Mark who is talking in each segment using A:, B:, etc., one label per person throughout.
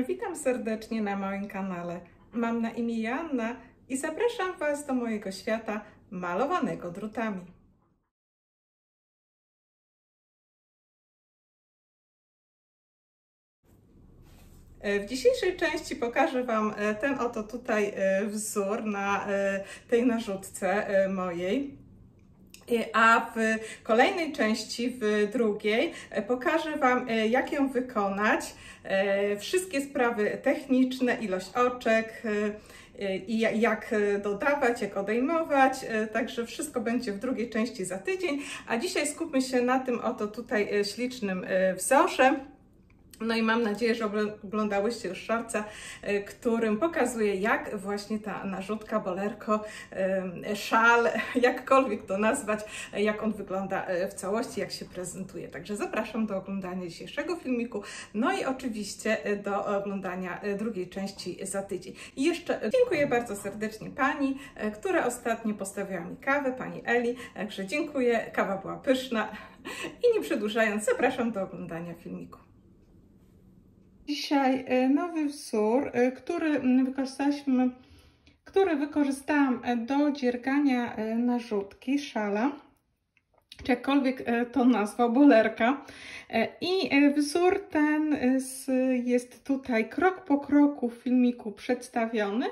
A: Witam serdecznie na moim kanale. Mam na imię Joanna i zapraszam Was do mojego świata malowanego drutami. W dzisiejszej części pokażę Wam ten oto tutaj wzór na tej narzutce mojej. A w kolejnej części, w drugiej, pokażę Wam, jak ją wykonać. Wszystkie sprawy techniczne, ilość oczek i jak dodawać, jak odejmować. Także wszystko będzie w drugiej części za tydzień. A dzisiaj skupmy się na tym oto tutaj ślicznym wzorze. No i mam nadzieję, że oglądałyście już shortsa, którym pokazuję, jak właśnie ta narzutka, bolerko, szal, jakkolwiek to nazwać, jak on wygląda w całości, jak się prezentuje. Także zapraszam do oglądania dzisiejszego filmiku, no i oczywiście do oglądania drugiej części za tydzień. I jeszcze dziękuję bardzo serdecznie pani, która ostatnio postawiła mi kawę, pani Eli, także dziękuję, kawa była pyszna i nie przedłużając, zapraszam do oglądania filmiku. Dzisiaj nowy wzór, który wykorzystałam do dziergania narzutki, szala, czy jakkolwiek to nazwał, bolerka. I wzór ten jest tutaj krok po kroku w filmiku przedstawiony,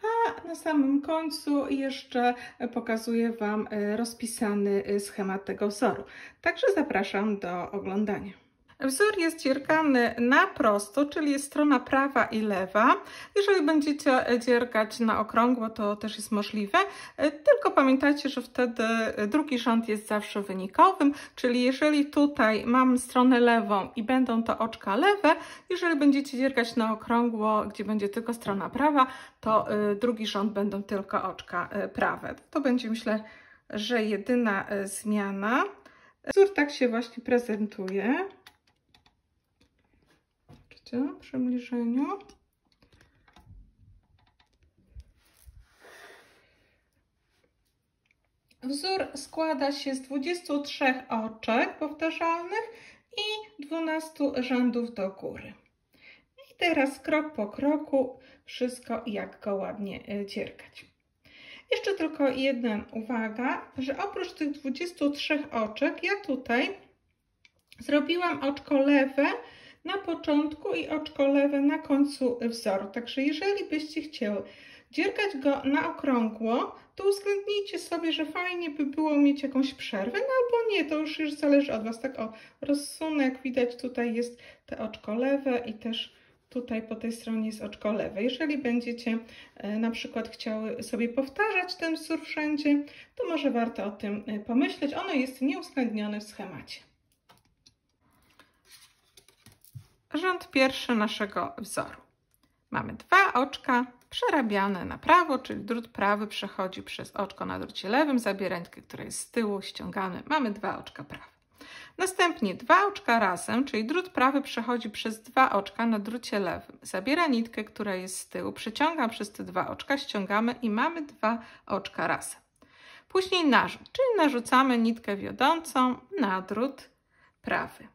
A: a na samym końcu jeszcze pokazuję Wam rozpisany schemat tego wzoru. Także zapraszam do oglądania. Wzór jest dziergany na prosto, czyli jest strona prawa i lewa. Jeżeli będziecie dziergać na okrągło, to też jest możliwe. Tylko pamiętajcie, że wtedy drugi rząd jest zawsze wynikowym, czyli jeżeli tutaj mam stronę lewą i będą to oczka lewe, jeżeli będziecie dziergać na okrągło, gdzie będzie tylko strona prawa, to drugi rząd będą tylko oczka prawe. To będzie, myślę, że jedyna zmiana. Wzór tak się właśnie prezentuje. W przybliżeniu. Wzór składa się z 23 oczek powtarzalnych i 12 rzędów do góry. I teraz krok po kroku wszystko, jak go ładnie dziergać. Jeszcze tylko jedna uwaga, że oprócz tych 23 oczek ja tutaj zrobiłam oczko lewe na początku i oczko lewe na końcu wzoru. Także jeżeli byście chciały dziergać go na okrągło, to uwzględnijcie sobie, że fajnie by było mieć jakąś przerwę, no albo nie, to już zależy od Was. Tak o, rozsunę, jak widać tutaj jest te oczko lewe i też tutaj po tej stronie jest oczko lewe. Jeżeli będziecie na przykład chciały sobie powtarzać ten wzór wszędzie, to może warto o tym pomyśleć. Ono jest nieuwzględnione w schemacie. Rząd pierwszy naszego wzoru. Mamy dwa oczka przerabiane na prawo, czyli drut prawy przechodzi przez oczko na drucie lewym, zabiera nitkę, która jest z tyłu, ściągamy. Mamy dwa oczka prawe. Następnie dwa oczka razem, czyli drut prawy przechodzi przez dwa oczka na drucie lewym. Zabiera nitkę, która jest z tyłu, przeciągam przez te dwa oczka, ściągamy i mamy dwa oczka razem. Później narzut, czyli narzucamy nitkę wiodącą na drut prawy.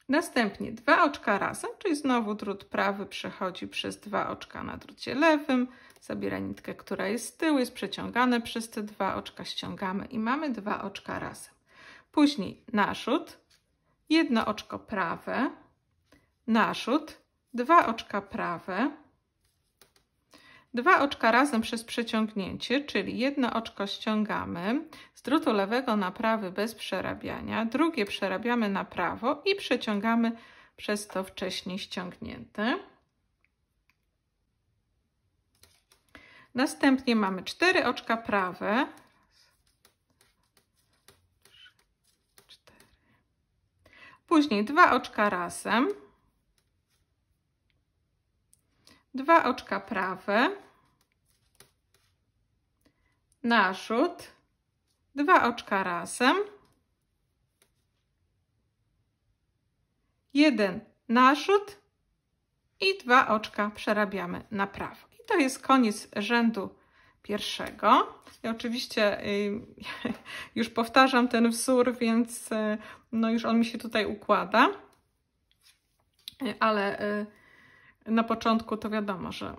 A: Następnie dwa oczka razem, czyli znowu drut prawy przechodzi przez dwa oczka na drucie lewym, zabiera nitkę, która jest z tyłu, jest przeciągane przez te dwa oczka, ściągamy i mamy dwa oczka razem. Później narzut, jedno oczko prawe, narzut, dwa oczka prawe, dwa oczka razem przez przeciągnięcie, czyli jedno oczko ściągamy z drutu lewego na prawy bez przerabiania, drugie przerabiamy na prawo i przeciągamy przez to wcześniej ściągnięte. Następnie mamy cztery oczka prawe, później dwa oczka razem, dwa oczka prawe, narzut, dwa oczka razem, jeden narzut i dwa oczka przerabiamy na prawo. I to jest koniec rzędu pierwszego. Ja oczywiście już powtarzam ten wzór, więc no już on mi się tutaj układa. ale na początku to wiadomo, że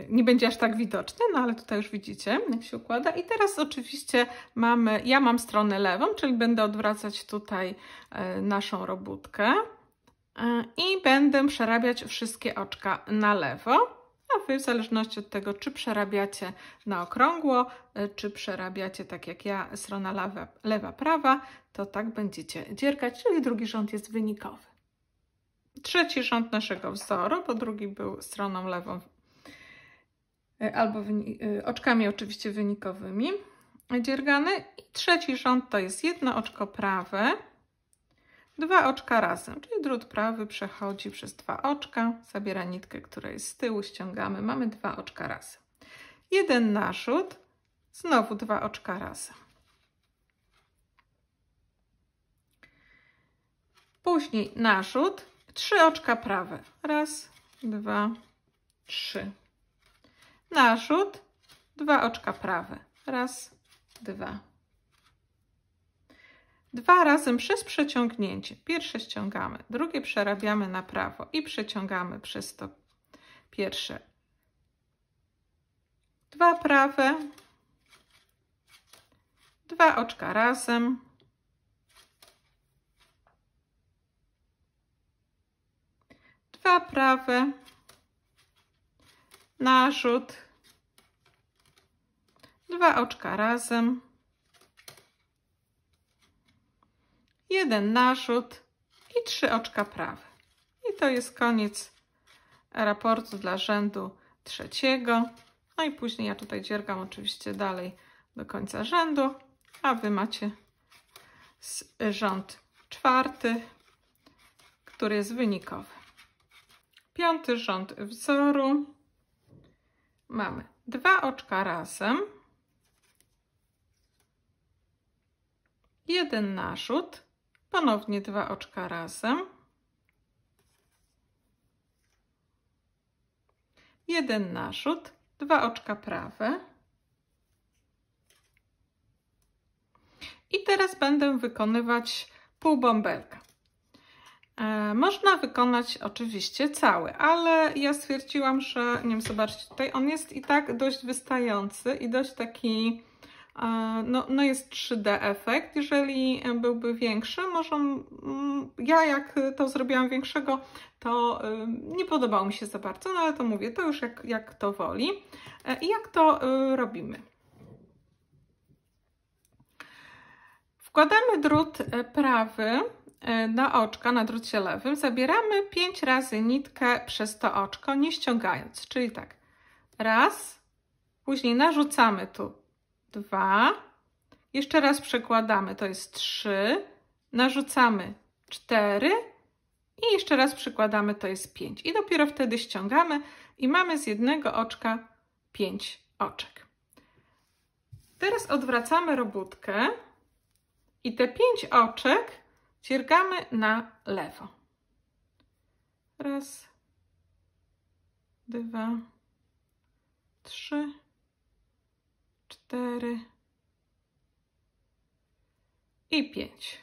A: nie będzie aż tak widoczny, no ale tutaj już widzicie, jak się układa. I teraz oczywiście ja mam stronę lewą, czyli będę odwracać tutaj naszą robótkę i będę przerabiać wszystkie oczka na lewo, a Wy w zależności od tego, czy przerabiacie na okrągło, czy przerabiacie tak jak ja, strona lewa, prawa, to tak będziecie dziergać, czyli drugi rząd jest wynikowy. Trzeci rząd naszego wzoru, bo drugi był stroną lewą, albo oczkami oczywiście wynikowymi dziergany. I trzeci rząd to jest jedno oczko prawe, dwa oczka razem, czyli drut prawy przechodzi przez dwa oczka, zabiera nitkę, która jest z tyłu, ściągamy, mamy dwa oczka razem. Jeden narzut, znowu dwa oczka razem. Później narzut, trzy oczka prawe, raz, dwa, trzy. Narzut, dwa oczka prawe, raz, dwa. Dwa razem przez przeciągnięcie. Pierwsze ściągamy, drugie przerabiamy na prawo i przeciągamy przez to pierwsze. Dwa prawe, dwa oczka razem. Dwa prawe, narzut, dwa oczka razem, jeden narzut i trzy oczka prawe. I to jest koniec raportu dla rzędu trzeciego. No i później ja tutaj dziergam oczywiście dalej do końca rzędu, a Wy macie rząd czwarty, który jest wynikowy. Piąty rząd wzoru. Mamy dwa oczka razem, jeden narzut, ponownie dwa oczka razem, jeden narzut, dwa oczka prawe. I teraz będę wykonywać pół bąbelka. Można wykonać oczywiście cały, ale ja stwierdziłam, że, nie wiem, zobaczcie, tutaj on jest i tak dość wystający i dość taki, no jest 3D efekt. Jeżeli byłby większy, może ja jak to zrobiłam większego, to nie podobało mi się za bardzo, no ale to mówię, to już jak to woli. I jak to robimy? Wkładamy drut prawy na oczka, na drucie lewym, zabieramy 5 razy nitkę przez to oczko, nie ściągając, czyli tak, raz, później narzucamy tu 2, jeszcze raz przekładamy, to jest 3, narzucamy 4 i jeszcze raz przykładamy, to jest 5 i dopiero wtedy ściągamy i mamy z jednego oczka 5 oczek. Teraz odwracamy robótkę i te 5 oczek dziergamy na lewo. Raz, dwa, trzy, 4 i 5.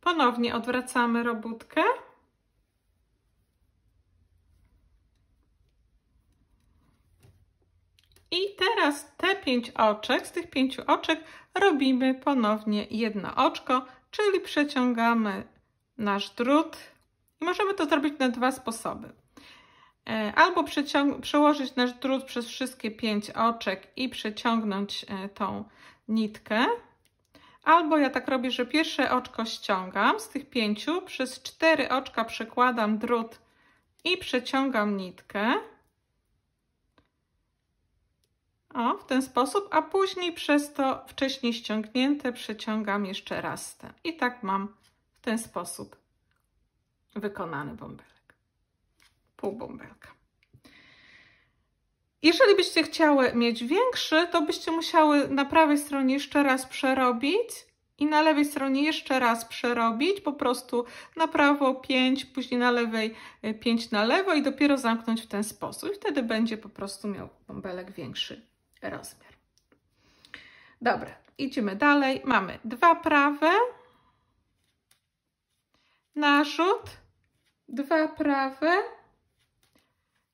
A: Ponownie odwracamy robótkę. I teraz te 5 oczek, z tych 5 oczek robimy ponownie jedno oczko, czyli przeciągamy nasz drut. I możemy to zrobić na dwa sposoby. Albo przełożyć nasz drut przez wszystkie 5 oczek i przeciągnąć tą nitkę. Albo ja tak robię, że pierwsze oczko ściągam z tych 5, przez 4 oczka przekładam drut i przeciągam nitkę. O, w ten sposób, a później przez to wcześniej ściągnięte przeciągam jeszcze raz ten. I tak mam w ten sposób wykonany bąbelek. Pół bąbelka. Jeżeli byście chciały mieć większy, to byście musiały na prawej stronie jeszcze raz przerobić i na lewej stronie jeszcze raz przerobić, po prostu na prawo 5, później na lewej 5 na lewo i dopiero zamknąć w ten sposób. I wtedy będzie po prostu miał bąbelek większy rozmiar. Dobra, idziemy dalej. Mamy dwa prawe, narzut, 2 prawe,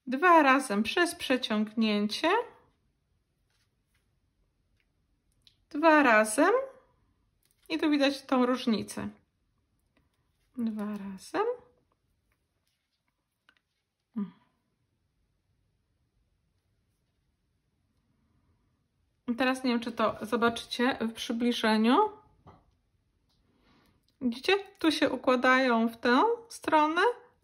A: 2 razem przez przeciągnięcie, 2 razem i tu widać tą różnicę. 2 razem. Teraz nie wiem, czy to zobaczycie w przybliżeniu. Widzicie? Tu się układają w tę stronę,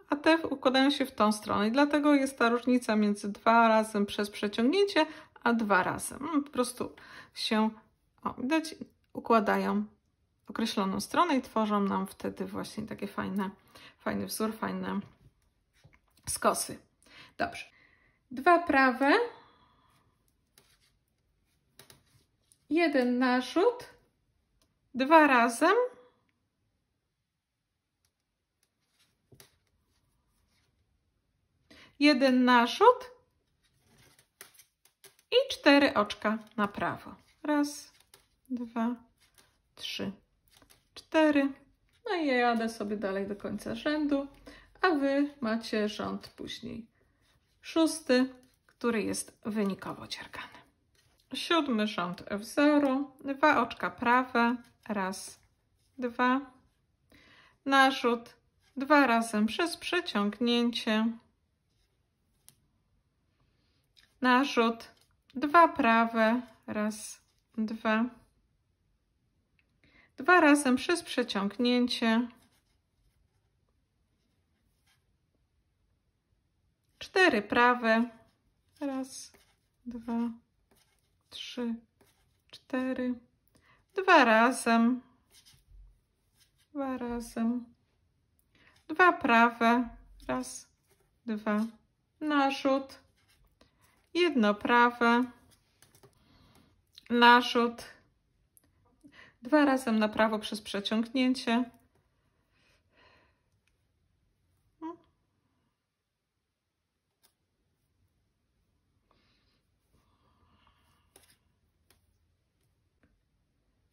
A: a te układają się w tą stronę. I dlatego jest ta różnica między 2 razem przez przeciągnięcie, a 2 razem. Po prostu się, widać, układają w określoną stronę i tworzą nam wtedy właśnie takie fajny wzór, fajne skosy. Dobrze. 2 prawe, 1 narzut, 2 razem, 1 narzut i 4 oczka na prawo. 1, 2, 3, 4. No i ja jadę sobie dalej do końca rzędu, a Wy macie rząd później 6, który jest wynikowo dziergany. 7 rząd wzoru, 2 oczka prawe, 1, 2, narzut, 2 razem przez przeciągnięcie, narzut, 2 prawe, 1, 2, 2 razem przez przeciągnięcie, 4 prawe, 1, 2, 3, 4, 2 razem, 2 razem, 2 prawe, 1, 2, narzut, 1 prawe, narzut, 2 razem na prawo przez przeciągnięcie,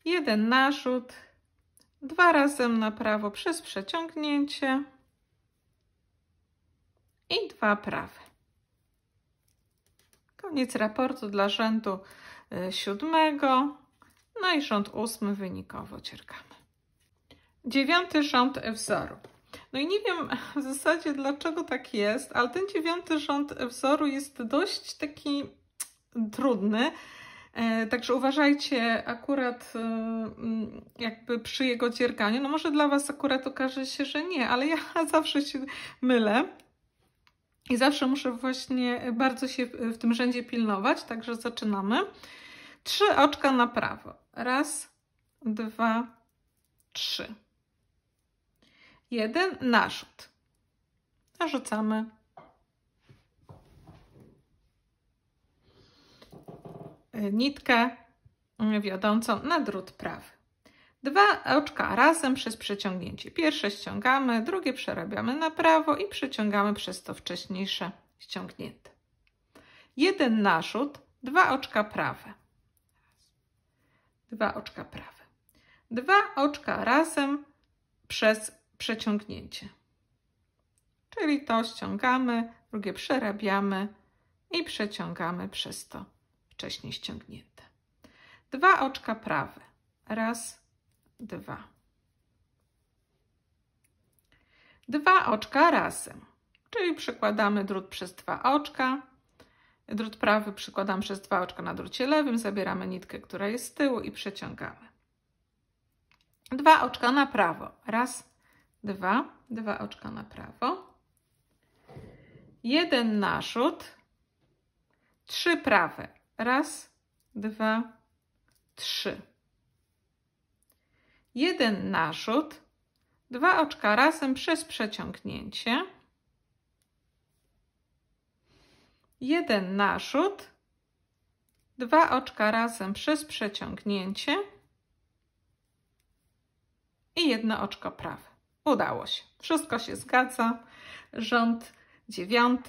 A: jeden narzut, 2 razem na prawo przez przeciągnięcie i 2 prawe. Koniec raportu dla rzędu 7. No i rząd 8 wynikowo dziergamy. 9 rząd wzoru. No i nie wiem w zasadzie dlaczego tak jest, ale ten 9 rząd wzoru jest dość taki trudny. Także uważajcie akurat jakby przy jego dzierganiu. No może dla Was akurat okaże się, że nie, ale ja zawsze się mylę. I zawsze muszę właśnie bardzo się w tym rzędzie pilnować, także zaczynamy. 3 oczka na prawo. 1, 2, 3. 1 narzut. Narzucamy. Nitkę wiodącą na drut prawy. 2 oczka razem przez przeciągnięcie. Pierwsze ściągamy, drugie przerabiamy na prawo i przeciągamy przez to wcześniejsze ściągnięte. 1 narzut, 2 oczka prawe. 2 oczka prawe. 2 oczka razem przez przeciągnięcie. Czyli to ściągamy, drugie przerabiamy i przeciągamy przez to wcześniej ściągnięte. 2 oczka prawe. 1, 2. 2 oczka razem, czyli przykładamy drut przez 2 oczka. Drut prawy przykładam przez 2 oczka na drucie lewym, zabieramy nitkę, która jest z tyłu i przeciągamy. 2 oczka na prawo. 1, 2. 2 oczka na prawo. 1 narzut. 3 prawe. 1, 2, 3. 1 narzut, 2 oczka razem przez przeciągnięcie, 1 narzut, 2 oczka razem przez przeciągnięcie i 1 oczko prawe. Udało się. Wszystko się zgadza. Rząd 9.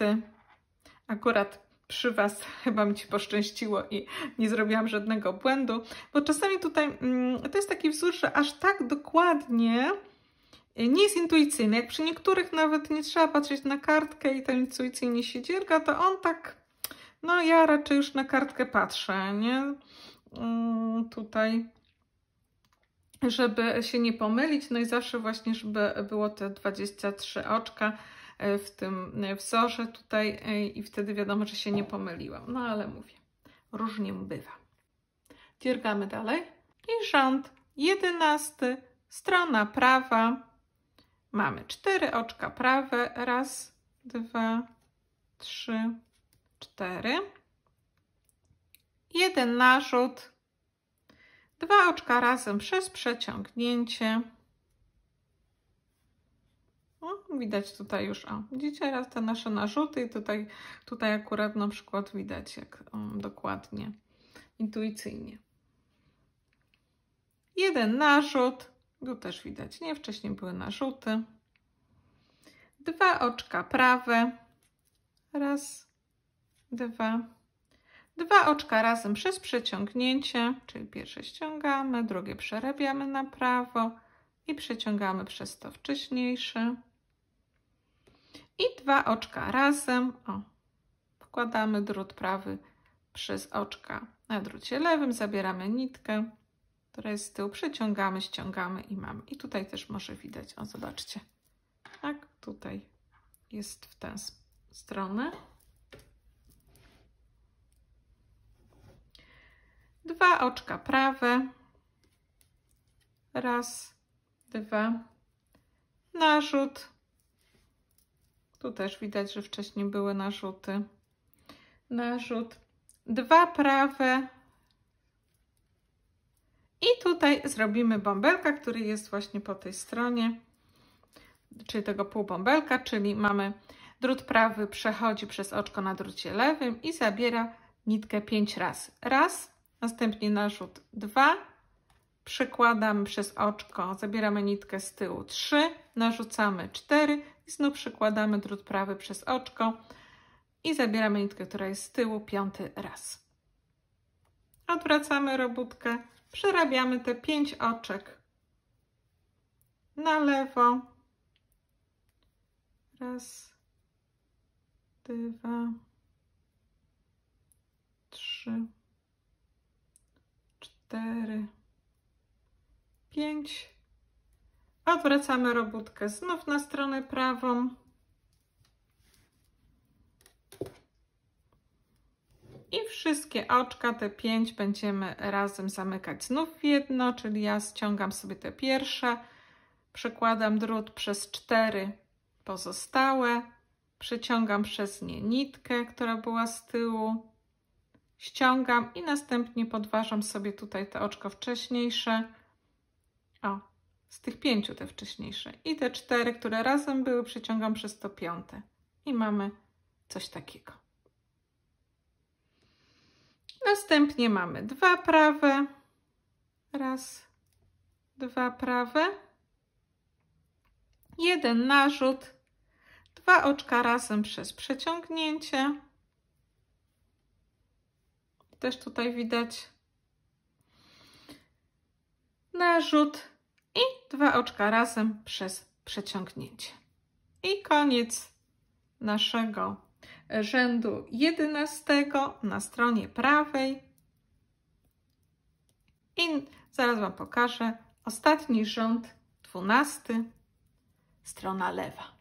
A: Akurat przy Was chyba mi się poszczęściło i nie zrobiłam żadnego błędu, bo czasami tutaj to jest taki wzór, że aż tak dokładnie nie jest intuicyjny. Jak przy niektórych nawet nie trzeba patrzeć na kartkę i to intuicyjnie się dzierga, to on tak, no ja raczej już na kartkę patrzę, nie? Tutaj, żeby się nie pomylić, no i zawsze właśnie, żeby było te 23 oczka w tym wzorze tutaj i wtedy wiadomo, że się nie pomyliłam. No ale mówię, różnie bywa. Dziergamy dalej. I rząd 11, strona prawa. Mamy 4 oczka prawe. Raz, 2, 3, 4. 1 narzut. 2 oczka razem przez przeciągnięcie. O, widać tutaj już, o, widzicie raz te nasze narzuty i tutaj akurat na przykład widać jak dokładnie, intuicyjnie. 1 narzut, tu też widać, nie? Wcześniej były narzuty. 2 oczka prawe. Raz, 2. 2 oczka razem przez przeciągnięcie, czyli pierwsze ściągamy, drugie przerabiamy na prawo i przeciągamy przez to wcześniejsze. I 2 oczka razem, o, wkładamy drut prawy przez oczka na drucie lewym, zabieramy nitkę, która jest z tyłu, przeciągamy, ściągamy i mamy. I tutaj też może widać, o zobaczcie, tak, tutaj jest w tę stronę. 2 oczka prawe. Raz, 2. Narzut. Tu też widać, że wcześniej były narzuty. Narzut. 2 prawe. I tutaj zrobimy bąbelka, który jest właśnie po tej stronie, czyli tego półbąbelka, czyli mamy drut prawy przechodzi przez oczko na drucie lewym i zabiera nitkę 5 razy. Raz, następnie narzut 2, przykładamy przez oczko, zabieramy nitkę z tyłu 3, narzucamy 4 i znów przykładamy drut prawy przez oczko i zabieramy nitkę, która jest z tyłu 5 raz. Odwracamy robótkę, przerabiamy te 5 oczek na lewo. Raz, 2, 3, 4, 5. Odwracamy robótkę znów na stronę prawą. I wszystkie oczka, te 5, będziemy razem zamykać znów w jedno, czyli ja ściągam sobie te pierwsze, przekładam drut przez 4 pozostałe, przeciągam przez nie nitkę, która była z tyłu, ściągam i następnie podważam sobie tutaj te oczko wcześniejsze. O, z tych 5 te wcześniejsze. I te 4, które razem były, przeciągam przez to 5. I mamy coś takiego. Następnie mamy 2 prawe. Raz, 2 prawe. 1 narzut. 2 oczka razem przez przeciągnięcie. Też tutaj widać narzut i 2 oczka razem przez przeciągnięcie. I koniec naszego rzędu 11 na stronie prawej. I zaraz Wam pokażę ostatni rząd 12, strona lewa.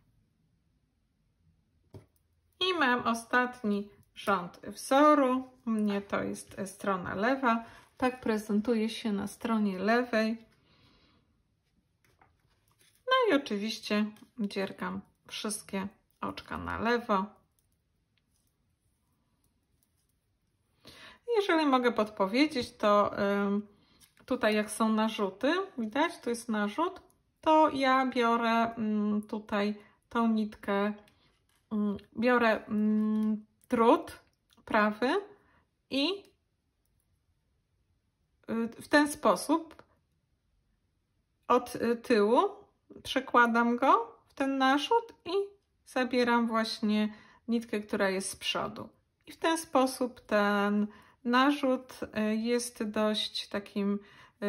A: I mam ostatni rząd wzoru. U mnie to jest strona lewa. Tak prezentuje się na stronie lewej. No i oczywiście dziergam wszystkie oczka na lewo. Jeżeli mogę podpowiedzieć, to tutaj jak są narzuty, widać, tu jest narzut, to ja biorę tutaj tą nitkę, biorę drut prawy i w ten sposób od tyłu przekładam go w ten narzut i zabieram właśnie nitkę, która jest z przodu. I w ten sposób ten narzut jest dość takim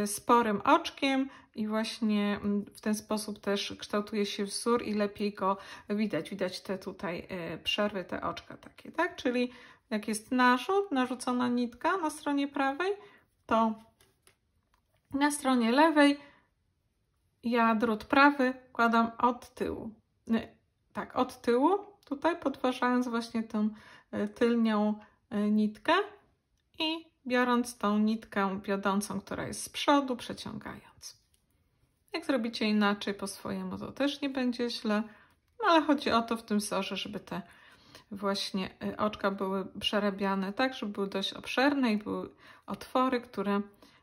A: sporym oczkiem i właśnie w ten sposób też kształtuje się wzór i lepiej go widać. Widać te tutaj przerwy, te oczka takie, tak? Czyli jak jest narzut, narzucona nitka na stronie prawej, to na stronie lewej ja drut prawy wkładam od tyłu. Tak, od tyłu, tutaj podważając właśnie tą tylnią nitkę i biorąc tą nitkę wiodącą, która jest z przodu, przeciągając. Jak zrobicie inaczej po swojemu, to też nie będzie źle, no ale chodzi o to w tym wzorze, żeby te właśnie oczka były przerabiane tak, żeby były dość obszerne i były otwory, które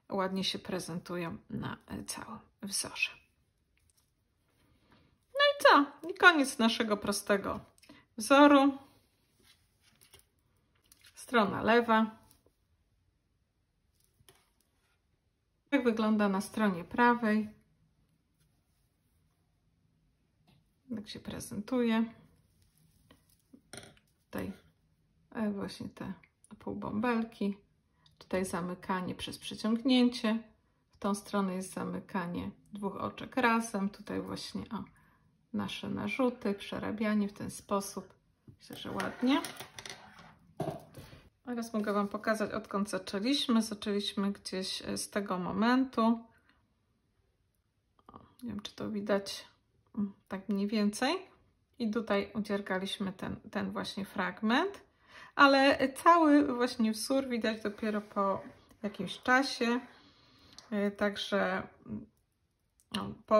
A: ładnie się prezentują na całym wzorze. No i co? I koniec naszego prostego wzoru. Strona lewa. Jak wygląda na stronie prawej. Jak się prezentuje. Tutaj właśnie te półbąbelki. Tutaj zamykanie przez przeciągnięcie. W tą stronę jest zamykanie dwóch oczek razem. Tutaj właśnie nasze narzuty, przerabianie w ten sposób. Myślę, że ładnie. Teraz mogę Wam pokazać, odkąd zaczęliśmy. Zaczęliśmy gdzieś z tego momentu. Nie wiem, czy to widać tak mniej więcej. I tutaj udziergaliśmy ten właśnie fragment. Ale cały właśnie wzór widać dopiero po jakimś czasie. Także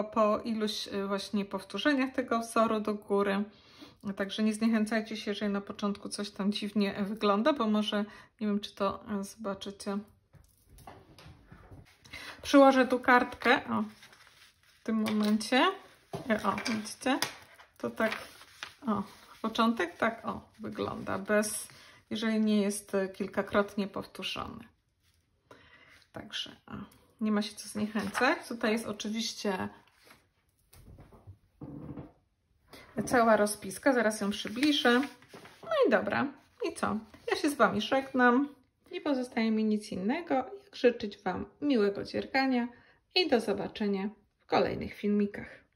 A: po iluś właśnie powtórzeniach tego wzoru do góry. Także nie zniechęcajcie się, jeżeli na początku coś tam dziwnie wygląda, bo może, nie wiem, czy to zobaczycie. Przyłożę tu kartkę, w tym momencie. Widzicie? To tak, początek tak, wygląda, jeżeli nie jest kilkakrotnie powtórzony. Także, nie ma się co zniechęcać. Tutaj jest oczywiście cała rozpiska, zaraz ją przybliżę. No i dobra, i co? Ja się z Wami żegnam. Nie pozostaje mi nic innego, jak życzyć Wam miłego dziergania i do zobaczenia w kolejnych filmikach.